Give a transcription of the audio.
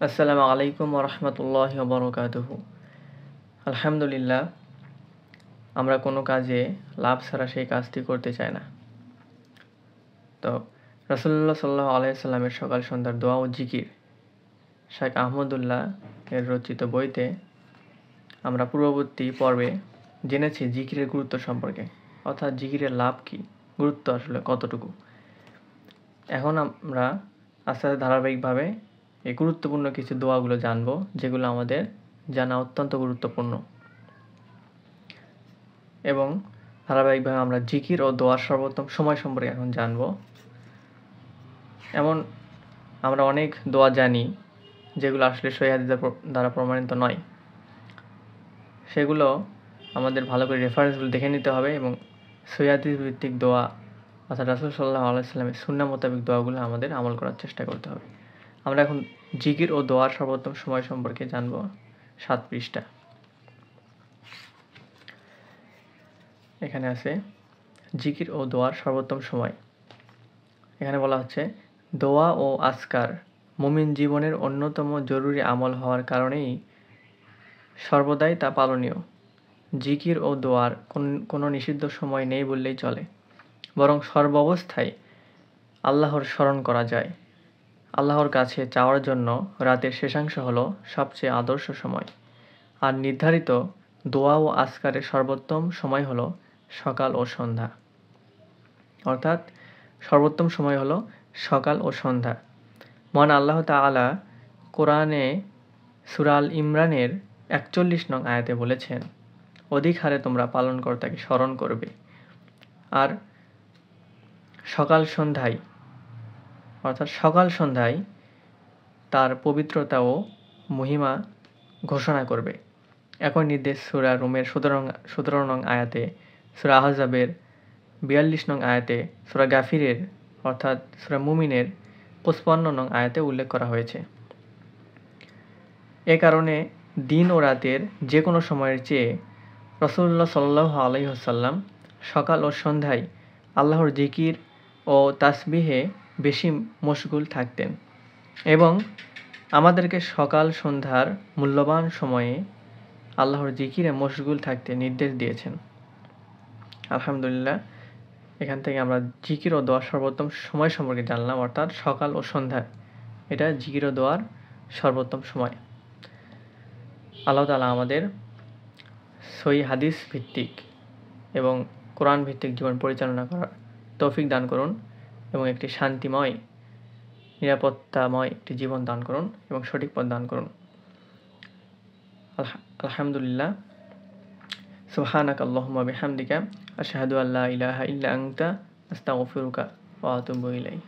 আসসালামু আলাইকুম ওয়া রাহমাতুল্লাহি ওয়া বারাকাতুহু। আলহামদুলিল্লাহ, আমরা কোনো কাজে লাভ ছাড়া সেই কাজটি করতে চাই না। তো রাসূলুল্লাহ সাল্লাল্লাহু আলাইহি ওয়াসাল্লামের সকাল সন্ধ্যার দোয়া ও জিকির শাইখ আহমদুল্লাহ এর রচিত বইতে আমরা পূর্ববর্তী পর্বে জেনেছি জিকিরের গুরুত্ব সম্পর্কে, অর্থাৎ জিকিরের লাভ কী, গুরুত্ব আসলে কতটুকু। এখন আমরা আস্তে আস্তে ধারাবাহিকভাবে এই গুরুত্বপূর্ণ কিছু দোয়াগুলো জানব, যেগুলো আমাদের জানা অত্যন্ত গুরুত্বপূর্ণ। এবং ধারাবাহিকভাবে আমরা জিকির ও দোয়ার সর্বোত্তম সময় সম্পর্কে এখন জানব। এমন আমরা অনেক দোয়া জানি যেগুলো আসলে সহিহ হাদিসের দ্বারা প্রমাণিত নয়। সেগুলো আমাদের ভালো করে রেফারেন্সগুলো দেখে নিতে হবে এবং সহিহ হাদিস ভিত্তিক দোয়া অর্থাৎ রাসূল সাল্লাল্লাহু আলাইহি ওয়াসাল্লামের সুন্নাহ মোতাবেক দোয়াগুলো আমাদের আমল করার চেষ্টা করতে হবে। আমরা এখন জিকির ও দোয়ার সর্বোত্তম সময় সম্পর্কে জানব। 7 পৃষ্ঠা এখানে আছে জিকির ও দোয়ার সর্বোত্তম সময়। এখানে বলা হচ্ছে, দোয়া ও আজকার মুমিন জীবনের অন্যতম জরুরি আমল হওয়ার কারণেই সর্বদাই তা পালনীয়। জিকির ও দোয়ার কোনো নিষিদ্ধ সময় নেই বললেই চলে, বরং সর্বাবস্থায় আল্লাহর স্মরণ করা যায়। আল্লাহর কাছে চাওয়ার জন্য রাতের শেষাংশ হলো সবচেয়ে আদর্শ সময়, আর নির্ধারিত দোয়া ও আজকারের সর্বোত্তম সময় হলো সকাল ও সন্ধ্যা। অর্থাৎ সর্বোত্তম সময় হলো সকাল ও সন্ধ্যা। মহান আল্লাহ তাআলা কোরআনে সূরা আল ইমরানের ৪১ নং আয়াতে বলেছেন, অধিক হারে তোমরা পালনকর্তাকে স্মরণ করবে আর সকাল সন্ধ্যায় তার পবিত্রতা ও মহিমা ঘোষণা করবে। একই নির্দেশ সূরা রুমের ১৭ নং আয়াতে, সূরা আহজাবের ৪২ নং আয়াতে, সূরা গাফিরের অর্থাৎ সূরা মুমিনের ৫৫ নং আয়াতে উল্লেখ করা হয়েছে। এ কারণে দিন ও রাতের যে কোনো সময়ের চেয়ে রাসূলুল্লাহ সাল্লাল্লাহু আলাইহি ওয়াসাল্লাম সকাল ও সন্ধ্যায় আল্লাহর জিকির ও তাসবিহে বেশি মশগুল থাকতেন এবং আমাদেরকে সকাল সন্ধ্যার মূল্যবান সময়ে আল্লাহর জিকিরে মশগুল থাকতে নির্দেশ দিয়েছেন। আলহামদুলিল্লাহ, এখান থেকে আমরা জিকির ও দোয়ার সর্বোত্তম সময় সম্পর্কে জানলাম, অর্থাৎ সকাল ও সন্ধ্যা, এটা জিকির ও দোয়ার সর্বোত্তম সময়। আল্লাহ তাআলা আমাদের সহিহ হাদিস ভিত্তিক এবং কোরআন ভিত্তিক জীবন পরিচালনা করার তৌফিক দান করুন এবং একটি শান্তিময়, নিরাপত্তাময় একটি জীবন দান করুন এবং সঠিক পথ দান করুন। আলহামদুলিল্লাহ। সুবহানাকা আল্লাহুম্মা বিহামদিকা আশহাদু আল্লা ইলাহা ইল্লা আনতা আস্তাগফিরুকা ওয়া আতুবু ইলাইক।